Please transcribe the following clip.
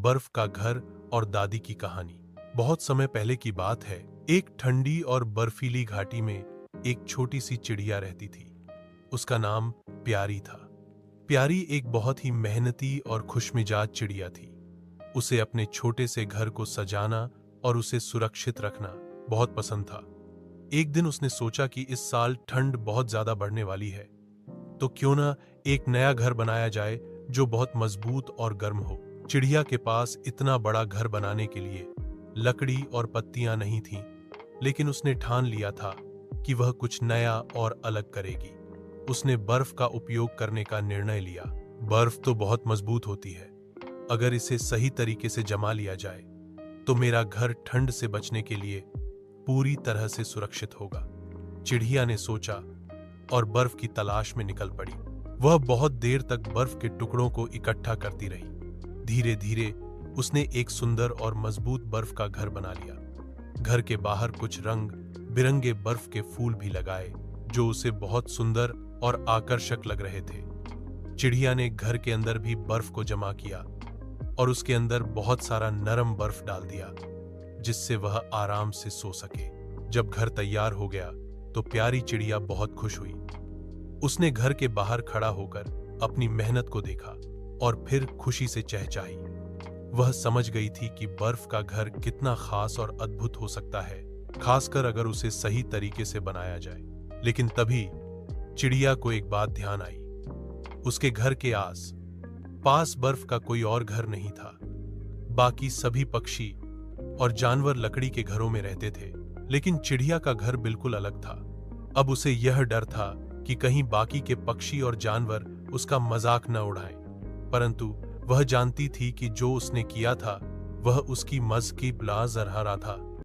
बर्फ का घर और दादी की कहानी। बहुत समय पहले की बात है। एक ठंडी और बर्फीली घाटी में एक छोटी सी चिड़िया रहती थी। उसका नाम प्यारी था। प्यारी एक बहुत ही मेहनती और खुशमिजाज चिड़िया थी। उसे अपने छोटे से घर को सजाना और उसे सुरक्षित रखना बहुत पसंद था। एक दिन उसने सोचा कि इस साल ठंड बहुत ज्यादा बढ़ने वाली है, तो क्यों ना एक नया घर बनाया जाए जो बहुत मजबूत और गर्म हो। चिड़िया के पास इतना बड़ा घर बनाने के लिए लकड़ी और पत्तियां नहीं थीं, लेकिन उसने ठान लिया था कि वह कुछ नया और अलग करेगी। उसने बर्फ का उपयोग करने का निर्णय लिया। बर्फ तो बहुत मजबूत होती है। अगर इसे सही तरीके से जमा लिया जाए तो मेरा घर ठंड से बचने के लिए पूरी तरह से सुरक्षित होगा। चिड़िया ने सोचा और बर्फ की तलाश में निकल पड़ी। वह बहुत देर तक बर्फ के टुकड़ों को इकट्ठा करती रही। धीरे धीरे उसने एक सुंदर और मजबूत बर्फ का घर बना लिया। घर के बाहर कुछ रंग बिरंगे बर्फ के फूल भी लगाए, जो उसे बहुत सुंदर और आकर्षक लग रहे थे। चिड़िया ने घर के अंदर भी बर्फ को जमा किया और उसके अंदर बहुत सारा नरम बर्फ डाल दिया, जिससे वह आराम से सो सके। जब घर तैयार हो गया तो प्यारी चिड़िया बहुत खुश हुई। उसने घर के बाहर खड़ा होकर अपनी मेहनत को देखा और फिर खुशी से चहचहाई। वह समझ गई थी कि बर्फ का घर कितना खास और अद्भुत हो सकता है, खासकर अगर उसे सही तरीके से बनाया जाए। लेकिन तभी चिड़िया को एक बात ध्यान आई। उसके घर के आस पास बर्फ का कोई और घर नहीं था। बाकी सभी पक्षी और जानवर लकड़ी के घरों में रहते थे, लेकिन चिड़िया का घर बिल्कुल अलग था। अब उसे यह डर था कि कहीं बाकी के पक्षी और जानवर उसका मजाक न उड़ाएं। परंतु वह जानती थी कि जो उसने किया था वह उसकी मज़ की लाजरहा था।